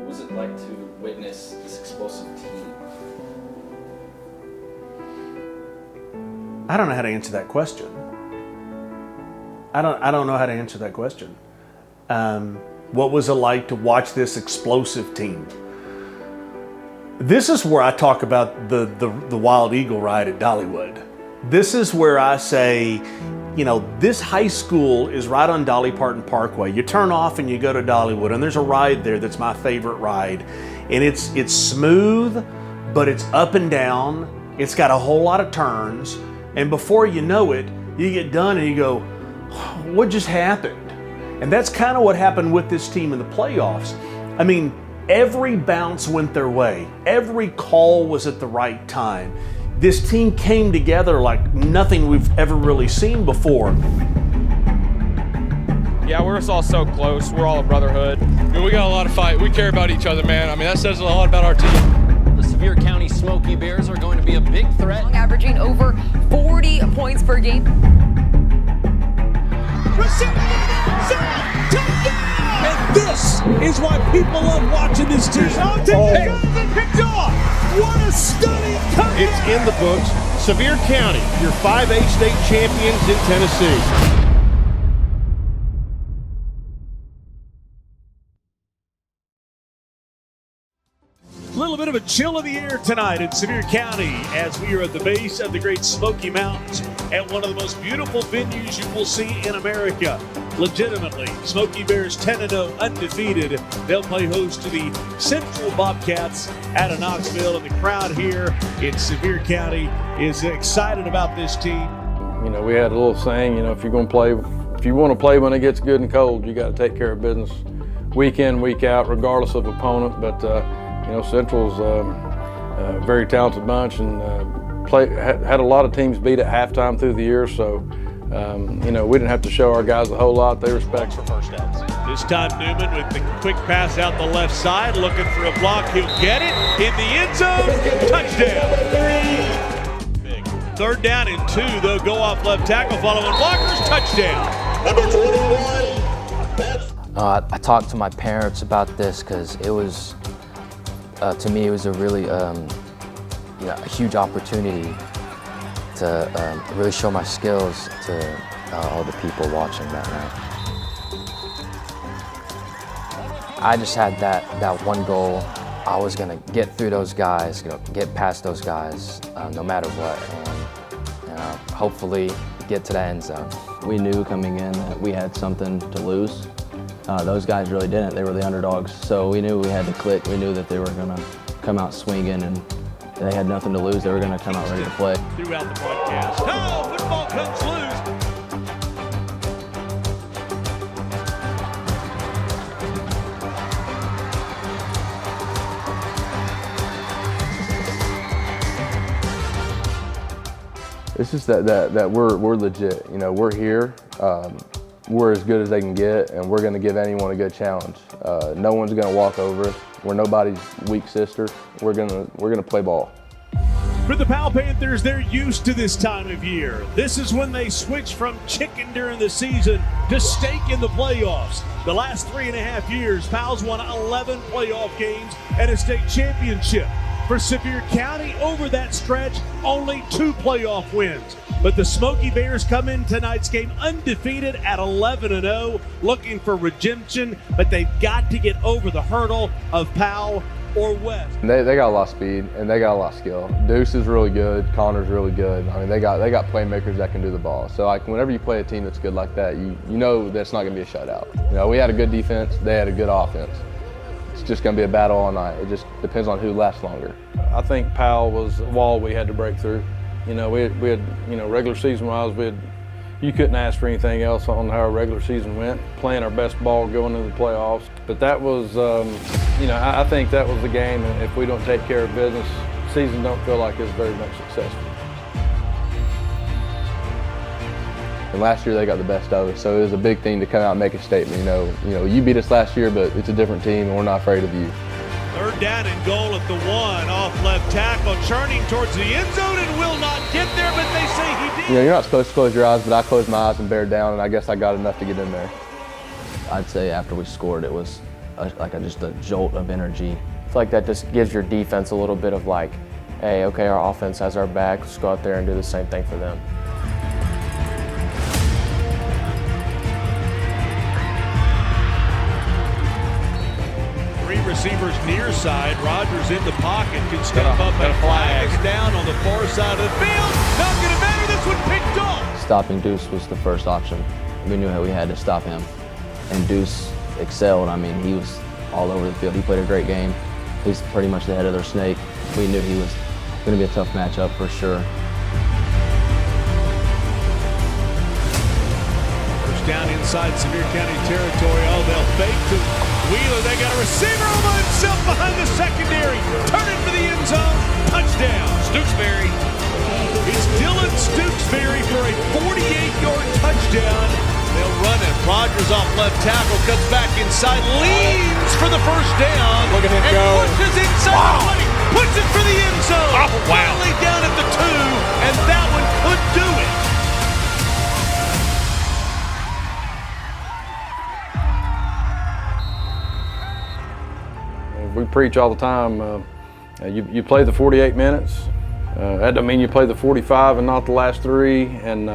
was it like to witness this explosive team? I don't know how to answer that question. I don't know how to answer that question. What was it like to watch this explosive team? This is where I talk about the Wild Eagle ride at Dollywood. This is where I say, you know, this high school is right on Dolly Parton Parkway. You turn off and you go to Dollywood, and there's a ride there that's my favorite ride. And it's smooth, but it's up and down. It's got a whole lot of turns. And before you know it, you get done and you go, what just happened? And that's kind of what happened with this team in the playoffs. I mean, every bounce went their way. Every call was at the right time. This team came together like nothing we've ever really seen before. Yeah, we're all so close. We're all a brotherhood. I mean, we got a lot of fight. We care about each other, man. I mean, that says a lot about our team. The Sevier County Smoky Bears are going to be a big threat. Averaging over 40 points per game. And this is why people love watching this team. Picked off. What a stunning comeback. It's in the books. Sevier County, your 5A state champions in Tennessee. A little bit of a chill in the air tonight in Sevier County as we are at the base of the Great Smoky Mountains at one of the most beautiful venues you will see in America. Legitimately, Smoky Bears 10-0 undefeated. They'll play host to the Central Bobcats out of Knoxville, and the crowd here in Sevier County is excited about this team. You know, we had a little saying, you know, if you want to play when it gets good and cold, you got to take care of business week in, week out, regardless of opponent. But you know, Central's a very talented bunch and had a lot of teams beat at halftime through the year. So, you know, we didn't have to show our guys a whole lot. They respect for first downs. This time Newman with the quick pass out the left side, looking for a block. He'll get it in the end zone. Touchdown. Big. Third down and 2. They'll go off left tackle, following blockers. Touchdown. Number 21. I talked to my parents about this because it was. To me, it was a really a huge opportunity to really show my skills to all the people watching that night. I just had that one goal. I was gonna get through those guys, get past those guys, no matter what, and hopefully get to the end zone. We knew coming in that we had something to lose. Those guys really didn't. They were the underdogs. So we knew we had to click. We knew that they were going to come out swinging, and they had nothing to lose. They were going to come out ready to play. Throughout the broadcast. Oh, football comes loose. It's just that we're legit. You know, we're here. We're as good as they can get, and we're going to give anyone a good challenge. No one's going to walk over us. We're nobody's weak sister. We're gonna play ball. For the Powell Panthers, they're used to this time of year. This is when they switch from chicken during the season to steak in the playoffs. The last 3.5 years, Powell's won 11 playoff games and a state championship. For Sevier County, over that stretch, only 2 playoff wins. But the Smoky Bears come in tonight's game undefeated at 11-0, looking for redemption, but they've got to get over the hurdle of Powell or West. They got a lot of speed and they got a lot of skill. Deuce is really good, Connor's really good. I mean, they got playmakers that can do the ball. So like whenever you play a team that's good like that, you know that's not gonna be a shutout. You know, we had a good defense, they had a good offense. It's just going to be a battle all night. It just depends on who lasts longer. I think Powell was a wall we had to break through. You know, we had you know, regular season-wise, you couldn't ask for anything else on how our regular season went, playing our best ball going into the playoffs. But that was, you know, I think that was the game, and if we don't take care of business, the season don't feel like it's very much successful. And last year they got the best of us, so it was a big thing to come out and make a statement. You know, you beat us last year, but it's a different team, and we're not afraid of you. Third down and goal at the 1, off left tackle, churning towards the end zone and will not get there, but they say he did. You know, you're not supposed to close your eyes, but I closed my eyes and bared down, and I guess I got enough to get in there. I'd say after we scored, it was just a jolt of energy. I feel like that just gives your defense a little bit of like, hey, okay, our offense has our back. Let's go out there and do the same thing for them. Three receivers near side. Rogers in the pocket, can step up and flags down on the far side of the field. Not going to matter. This one picked off. Stopping Deuce was the first option. We knew how we had to stop him. And Deuce excelled. I mean, he was all over the field. He played a great game. He's pretty much the head of their snake. We knew he was going to be a tough matchup for sure. First down inside Sevier County territory. Oh, they'll fake to Wheeler. They got a receiver all by himself behind the secondary. Turning for the end zone. Touchdown. Stooksbury. It's Dylan Stooksbury for a 48-yard touchdown. They'll run it. Rogers off left tackle, cuts back inside, leans for the first down. Look at him and go. Pushes inside the 20, puts it for the end zone. Oh, wow. Finally down at the 2, and that one could do it. We preach all the time, you play the 48 minutes. That doesn't mean you play the 45 and not the last 3. And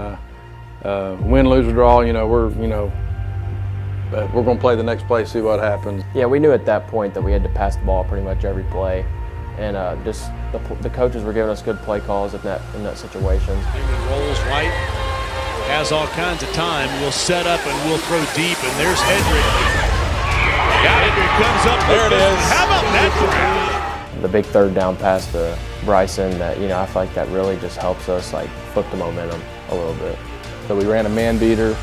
win, lose, or draw, we're going to play the next play, see what happens. Yeah, we knew at that point that we had to pass the ball pretty much every play. And just the coaches were giving us good play calls in that situation. Newman rolls right, has all kinds of time, will set up and will throw deep, and there's Hedrick. Hedrick comes up. There it is. How about that grab? The big third down pass to Bryson, that I feel like that really just helps us like flip the momentum a little bit. So we ran a man beater.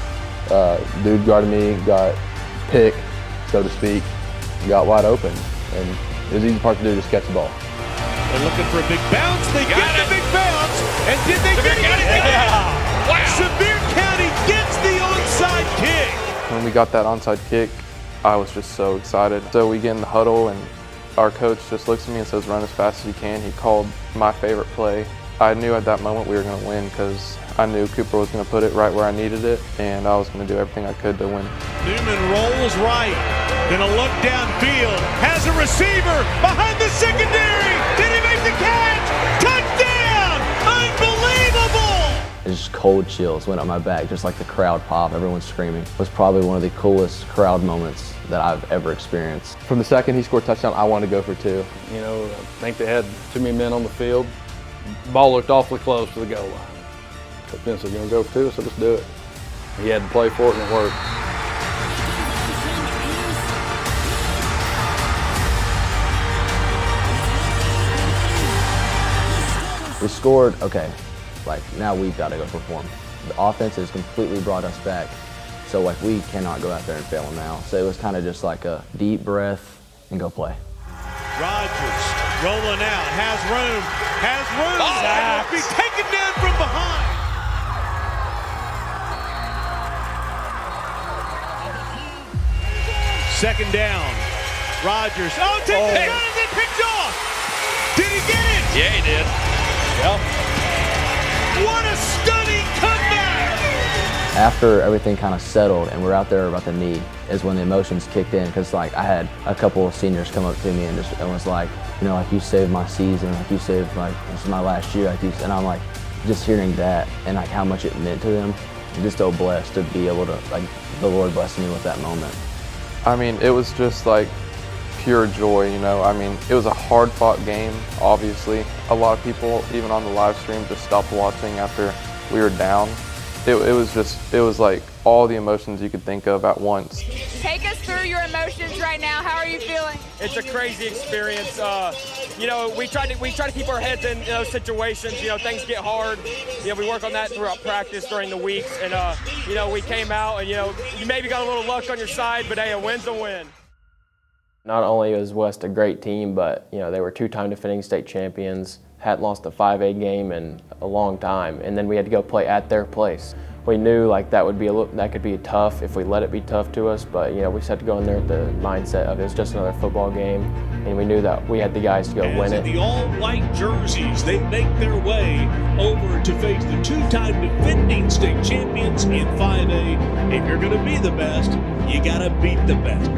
Dude guarded me, got picked, so to speak, got wide open. And it was the easy part to do, just catch the ball. They're looking for a big bounce. They get the big bounce. And did they get it? Yeah. Wow. Sevier County gets the onside kick. When we got that onside kick, I was just so excited. So we get in the huddle and our coach just looks at me and says, run as fast as you can. He called my favorite play. I knew at that moment we were going to win because I knew Cooper was going to put it right where I needed it, and I was going to do everything I could to win. Newman rolls right, going to look downfield, has a receiver behind the secondary. Did he make the catch? Touchdown! Unbelievable! It's just cold chills went up my back, just like the crowd pop, everyone screaming. It was probably one of the coolest crowd moments that I've ever experienced. From the second he scored a touchdown, I wanted to go for 2. I think they had too many men on the field. Ball looked awfully close to the goal line. Coach Vince said, "You want to go for 2?" So let's do it. He had to play for it, and it worked. We scored, okay, like now we've got to go perform. The offense has completely brought us back, so like we cannot go out there and fail them now. So it was kind of just like a deep breath and go play. Rogers rolling out, has room. Will be taken down from behind. Second down. Rogers. Oh, takes the gun and then picked off. Did he get it? Yeah, he did. Yep. What a stunning comeback. After everything kind of settled and we're out there about the knee is when the emotions kicked in, because like I had a couple of seniors come up to me and was like, like you saved my season, like you saved this is my last year, like and I'm like, just hearing that and like how much it meant to them, I'm just so blessed to be able to, like, the Lord blessed me with that moment. I mean, it was just like pure joy, I mean, it was a hard-fought game, obviously. A lot of people, even on the live stream, just stopped watching after we were down. It was like all the emotions you could think of at once. Take us through your emotions right now. How are you feeling? It's a crazy experience. We try to keep our heads in those situations. Things get hard. We work on that throughout practice during the weeks, and we came out and you maybe got a little luck on your side, but hey, a win's a win. Not only was West a great team, but they were 2-time defending state champions, hadn't lost a 5A game in a long time, and then we had to go play at their place. We knew like that could be tough if we let it be tough to us, but we just had to go in there with the mindset of it's just another football game, and we knew that we had the guys to go win it. The all-white jerseys, they make their way over to face the 2-time defending state champions in 5A. If you're going to be the best, you got to beat the best.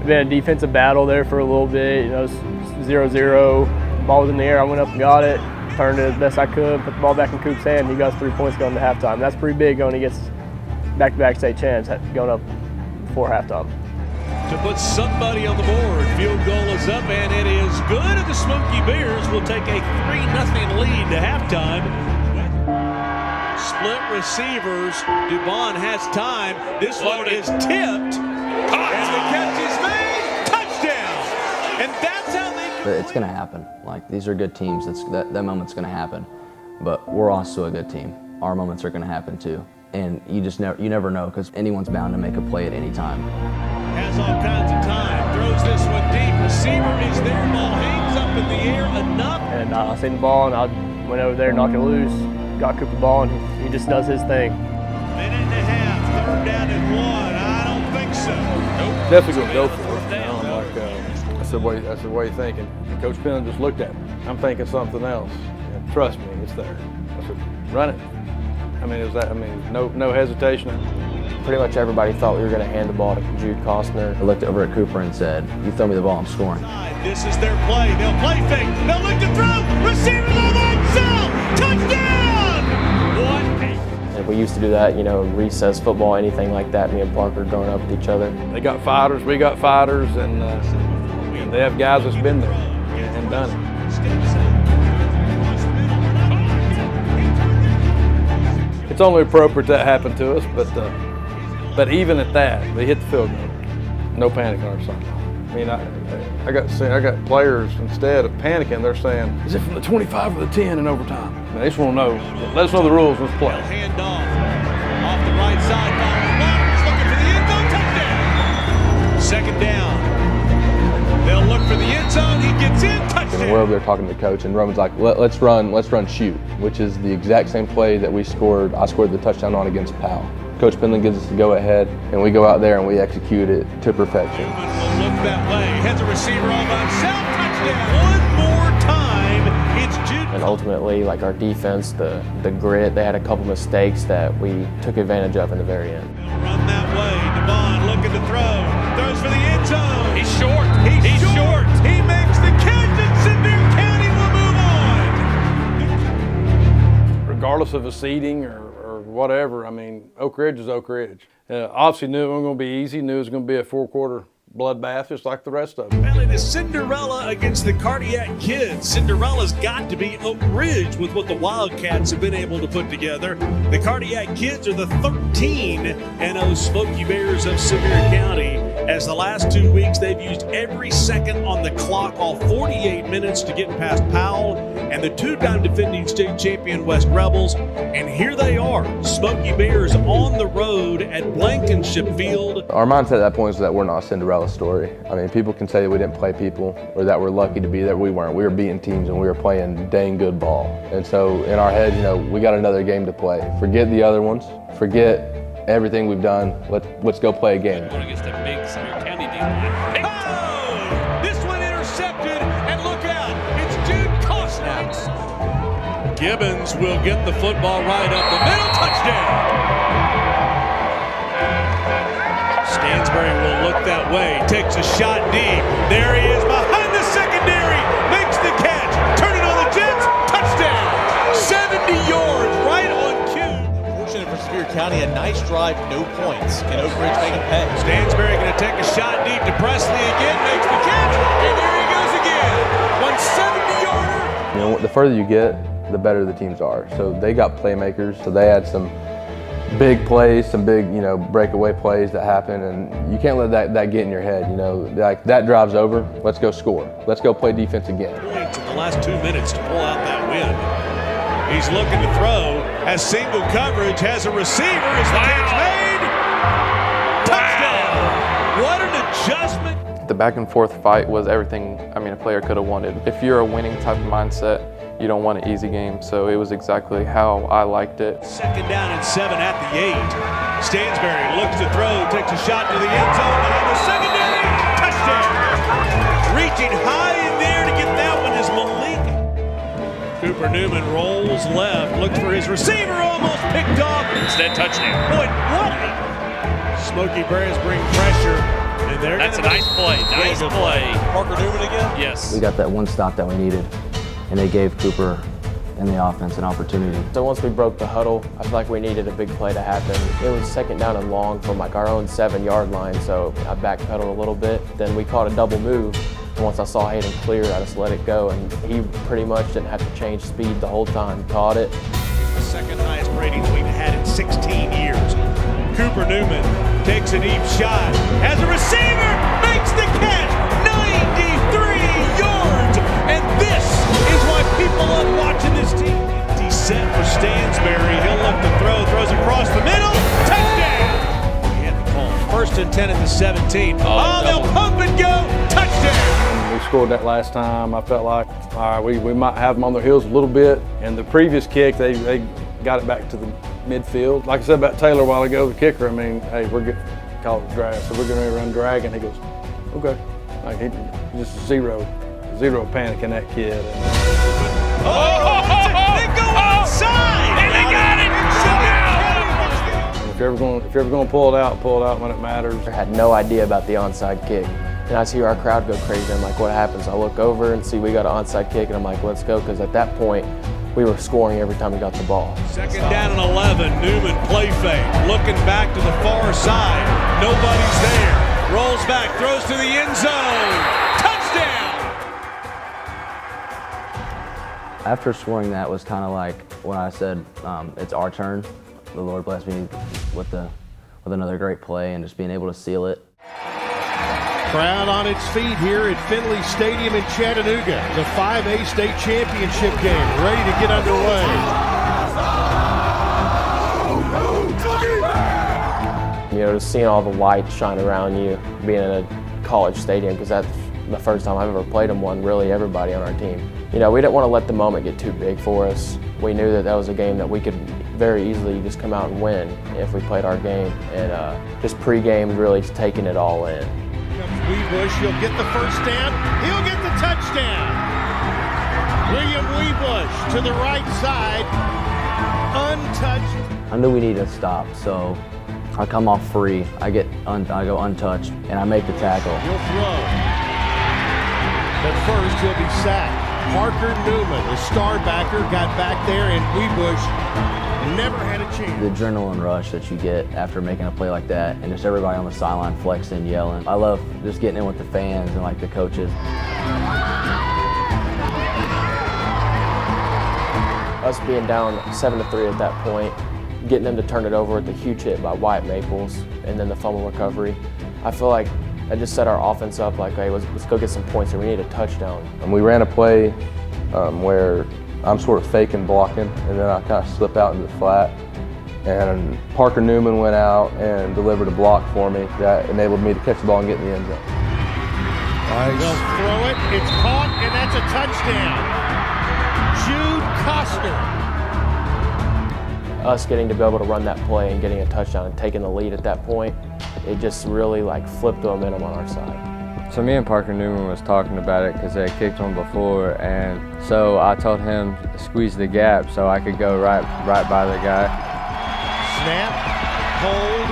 been a defensive battle there for a little bit. You know, 0-0, ball was in the air, I went up and got it, turned it as best I could, put the ball back in Coop's hand. He got 3 points going to halftime. That's pretty big going against back-to-back state champs going up before halftime. To put somebody on the board, field goal is up and it is good, and the Smoky Bears will take a 3-0 lead to halftime. Split receivers, Dubon has time. This one is tipped, and the catch is made. Touchdown! And that's how they. It's going to happen. Like, these are good teams. That moment's going to happen. But we're also a good team. Our moments are going to happen too. And you never know, because anyone's bound to make a play at any time. Has all kinds of time. Throws this one deep. Receiver is there. Ball hangs up in the air enough. And I seen the ball, and I went over there, knocked it loose, got Coop the ball, and he just does his thing. Minute and a half. Third down and 1. I don't think so. Nope. Definitely gonna go for it. I said, what are you thinking? And Coach Penn just looked at me. I'm thinking something else. And trust me, it's there. I said, run it. I mean, no hesitation. Pretty much everybody thought we were going to hand the ball to Jude Costner. I looked over at Cooper and said, "You throw me the ball, I'm scoring." This is their play. They'll play fake. They'll look to throw. Receiver on that zone. Touchdown! And we used to do that, you know, recess football, anything like that. Me and Parker growing up with each other. They got fighters, we got fighters, and they have guys that's been there and done it. It's only appropriate that happened to us, but even at that, they hit the field goal. No panic on our side. I mean, I got players, instead of panicking, they're saying, "Is it from the 25 or the 10 in overtime?" I mean, they just want to know. Let us know the rules. Let's play. Hand off the right side. Looking for the end zone. Touchdown. Second down. They'll look for the end zone. He gets in. Touchdown. We're over there talking to the coach, and Roman's like, let's run shoot, which is the exact same play that I scored the touchdown on against Powell. Coach Penland gives us the go ahead, and we go out there and we execute it to perfection. Will look that way. Has a receiver all by himself. Touchdown. One more time. It's Jude. And ultimately, like our defense, the grit, they had a couple mistakes that we took advantage of in the very end. They'll run that way. Devon looking to throw. Throws for the end zone. He's short. He's short. He makes the catch, and Sevier County will move on. Regardless of the seeding or whatever, I mean, Oak Ridge is Oak Ridge. Obviously knew it wasn't going to be easy, knew it was going to be a 4-quarter bloodbath just like the rest of them. Well, it is Cinderella against the Cardiac Kids. Cinderella's got to be Oak Ridge with what the Wildcats have been able to put together. The Cardiac Kids are the 13-0 Smoky Bears of Sevier County. As the last 2 weeks, they've used every second on the clock, all 48 minutes to get past Powell and the two-time defending state champion West Rebels. And here they are, Smoky Bears on the road at Blankenship Field. Our mindset at that point is that we're not a Cinderella story. I mean, people can say that we didn't play people or that we're lucky to be there. We weren't. We were beating teams and we were playing dang good ball. And so in our head, you know, we got another game to play. Forget the other ones. Forget everything we've done. Let's go play a game. Against a big Sevier County defense. Oh! This one intercepted, and look out, it's Jude Costner. Gibbons will get the football right up the middle. Touchdown! Stansbury will look that way, takes a shot deep. There he is behind the secondary, makes the catch, turn it on the Jets, touchdown! 70 yards, right on cue. Fortunate for Sevier County, a nice drive, no points. Can Oak Ridge make a pay? Stansbury going to take a shot deep to Presley again, makes the catch, and there he goes again. 170-yarder. You know, the further you get, the better the teams are. So they got playmakers, so they had some big plays, some big, you know, breakaway plays that happen, and you can't let that get in your head. You know, like that drive's over. Let's go score. Let's go play defense again. Points in the last 2 minutes to pull out that win. He's looking to throw, has single coverage, has a receiver. Is the catch made? Touchdown! What an adjustment! The back and forth fight was everything, I mean, a player could have wanted. If you're a winning type of mindset, you don't want an easy game, so it was exactly how I liked it. Second down and 7 at the 8. Stansbury looks to throw, takes a shot to the end zone, behind the secondary, touchdown! Reaching high in there to get that one is Malik. Cooper Newman rolls left, looks for his receiver, almost picked off. Instead, touchdown. Boy, what a... Smoky Bears bring pressure, and That's a nice play. Nice play. Parker Newman again? Yes. We got that one stop that we needed, and they gave Cooper and the offense an opportunity. So once we broke the huddle, I feel like we needed a big play to happen. It was 2nd down and long from like our own 7-yard line, so I backpedaled a little bit. Then we caught a double move, and once I saw Hayden clear, I just let it go, and he pretty much didn't have to change speed the whole time. Caught it. The second highest ratings we've had in 16 years. Cooper Newman takes a deep shot, has a receiver, makes the catch, 93 yards, and this is why people love watching this team. Empty set for Stansberry, he'll look to throw, throws across the middle, touchdown! He had the call, 1st and 10 at the 17. Oh, they'll pump and go, touchdown! We scored that last time. I felt like, all right, we might have them on their heels a little bit. And the previous kick, they got it back to the midfield. Like I said about Taylor a while ago, the kicker, I mean, hey, we're getting called drag, so we're going to run drag, and he goes, okay. Like he just zero panic in that kid. They go outside! And they got it! If you're ever going to pull it out when it matters. I had no idea about the onside kick. And I see our crowd go crazy. I'm like, what happens? I look over and see we got an onside kick, and I'm like, let's go, because at that point, we were scoring every time we got the ball. 2nd down and 11, Newman play fake, looking back to the far side, nobody's there, rolls back, throws to the end zone, touchdown! After scoring that was kind of like when I said it's our turn. The Lord blessed me with another great play and just being able to seal it. Crowd on its feet here at Finley Stadium in Chattanooga. The 5A state championship game ready to get underway. You know, just seeing all the lights shine around you, being in a college stadium, because that's the first time I've ever played in one, really everybody on our team. You know, we didn't want to let the moment get too big for us. We knew that that was a game that we could very easily just come out and win if we played our game, and just pre-game really taking it all in. Weebush, he'll get the first down, he'll get the touchdown. William Weebush to the right side, untouched. I knew we needed to stop, so I come off free, I go untouched, and I make the tackle. He'll throw, but first he'll be sacked. Parker Newman, the star backer, got back there, and Weebush never had a chance. The adrenaline rush that you get after making a play like that, and just everybody on the sideline flexing, yelling. I love just getting in with the fans and like the coaches. Us being down 7-3 at that point, getting them to turn it over with the huge hit by Wyatt Maples, and then the fumble recovery. I feel like I just set our offense up like, hey, let's go get some points here. We need a touchdown. And we ran a play where I'm sort of faking blocking, and then I kind of slip out into the flat. And Parker Newman went out and delivered a block for me that enabled me to catch the ball and get in the end zone. Nice. They'll throw it, it's caught, and that's a touchdown. Jude Costner. Us getting to be able to run that play and getting a touchdown and taking the lead at that point, it just really like flipped the momentum on our side. So me and Parker Newman was talking about it because they kicked one before, and so I told him to squeeze the gap so I could go right by the guy. Snap, hold,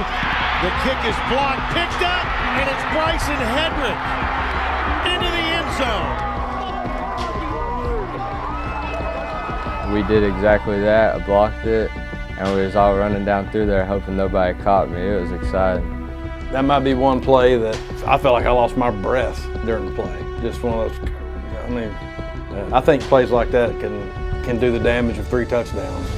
the kick is blocked, picked up, and it's Bryson Hedrick into the end zone. We did exactly that. I blocked it, and we was all running down through there hoping nobody caught me. It was exciting. That might be one play that I felt like I lost my breath during the play. Just one of those, I mean, I think plays like that can do the damage of 3 touchdowns.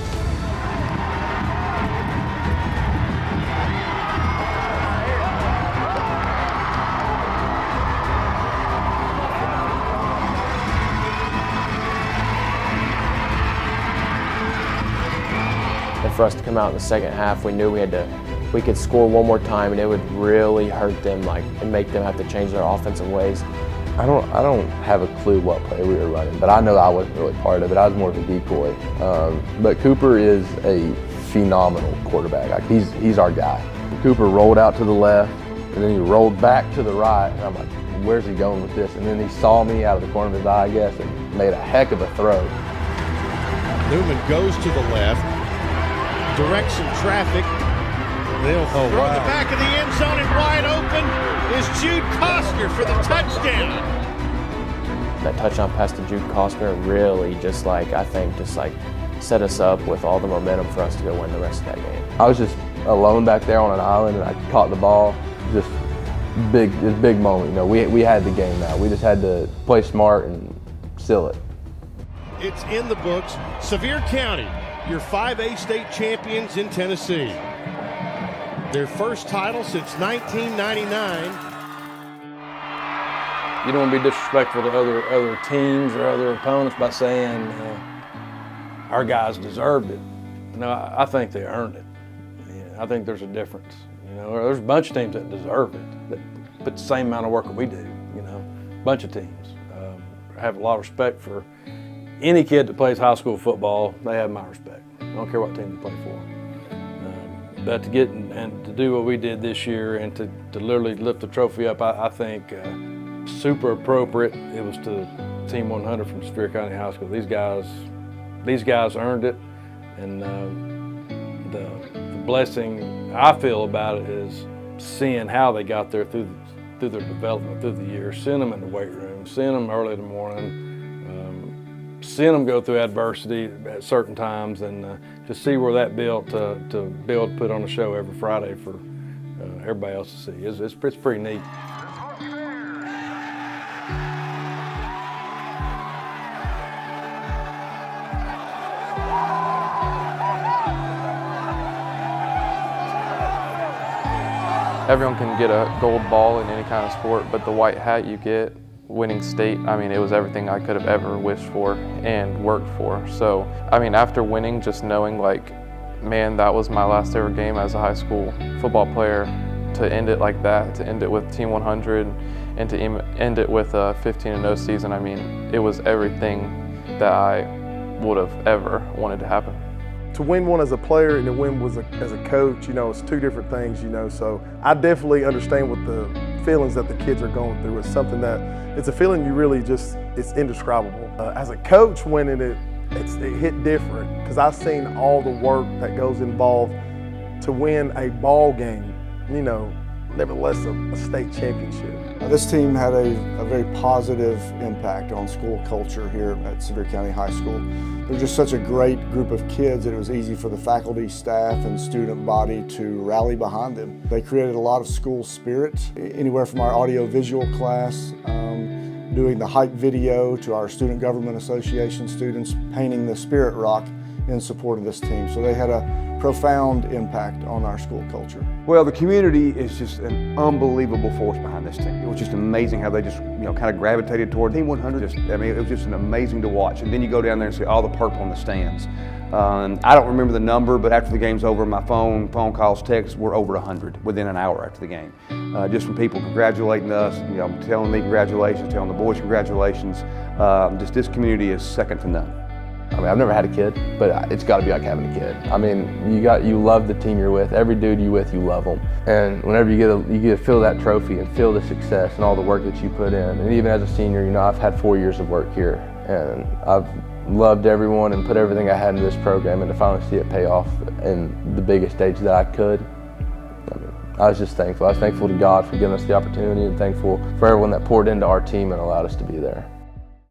And for us to come out in the second half, we knew we could score one more time, and it would really hurt them, like, and make them have to change their offensive ways. I don't have a clue what play we were running, but I know I wasn't really part of it. I was more of a decoy. But Cooper is a phenomenal quarterback. Like, he's our guy. Cooper rolled out to the left, and then he rolled back to the right, and I'm like, where's he going with this? And then he saw me out of the corner of his eye, I guess, and made a heck of a throw. Newman goes to the left, directs some traffic, They'll throw the back of the end zone, and wide open is Jude Costner for the touchdown. That touchdown pass to Jude Costner really just like, I think, just like set us up with all the momentum for us to go win the rest of that game. I was just alone back there on an island, and I caught the ball. Just big moment. You know, we had the game now. We just had to play smart and seal it. It's in the books. Sevier County, your 5A state champions in Tennessee. Their first title since 1999. You don't want to be disrespectful to other teams or other opponents by saying our guys deserved it. No, I think they earned it. Yeah, I think there's a difference. You know, there's a bunch of teams that deserve it, that put the same amount of work that we do. You know, a bunch of teams. I have a lot of respect for any kid that plays high school football. They have my respect. I don't care what team they play for. But to get and to do what we did this year and to literally lift the trophy up, I think super appropriate. It was to Team 100 from Sevier County High School. These guys earned it, and the blessing I feel about it is seeing how they got there through their development through the year, seeing them in the weight room, seeing them early in the morning, seeing them go through adversity at certain times, and to see where that built to build, put on a show every Friday for everybody else to see. It's pretty neat. Everyone can get a gold ball in any kind of sport, but the white hat you get winning state, I mean, it was everything I could have ever wished for and worked for. So, I mean, after winning, just knowing like, man, that was my last ever game as a high school football player, to end it like that, to end it with Team 100, and to end it with a 15-0 season, I mean, it was everything that I would have ever wanted to happen. To win one as a player and to win as a coach, you know, it's two different things, you know, so I definitely understand what the feelings that the kids are going through. It's something that, it's a feeling you really just, it's indescribable. As a coach winning it, it hit different because I've seen all the work that goes involved to win a ball game, you know, nevertheless a state championship. This team had a very positive impact on school culture here at Sevier County High School. They're just such a great group of kids that it was easy for the faculty, staff, and student body to rally behind them. They created a lot of school spirit, anywhere from our audio-visual class, doing the hype video, to our Student Government Association students painting the Spirit Rock in support of this team. So they had a profound impact on our school culture. Well, the community is just an unbelievable force behind this team. It was just amazing how they just, you know, kind of gravitated toward Team 100. I mean, it was just amazing to watch. And then you go down there and see all the purple in the stands. I don't remember the number, but after the game's over, my phone calls, texts were over 100 within an hour after the game. Just from people congratulating us, you know, telling me congratulations, telling the boys congratulations. Just this community is second to none. I mean, I've never had a kid, but it's got to be like having a kid. I mean, you love the team you're with. Every dude you with, you love them. And whenever you get to feel that trophy and feel the success and all the work that you put in, and even as a senior, you know, I've had 4 years of work here, and I've loved everyone and put everything I had into this program, and to finally see it pay off in the biggest stage that I could, I was just thankful. I was thankful to God for giving us the opportunity, and thankful for everyone that poured into our team and allowed us to be there.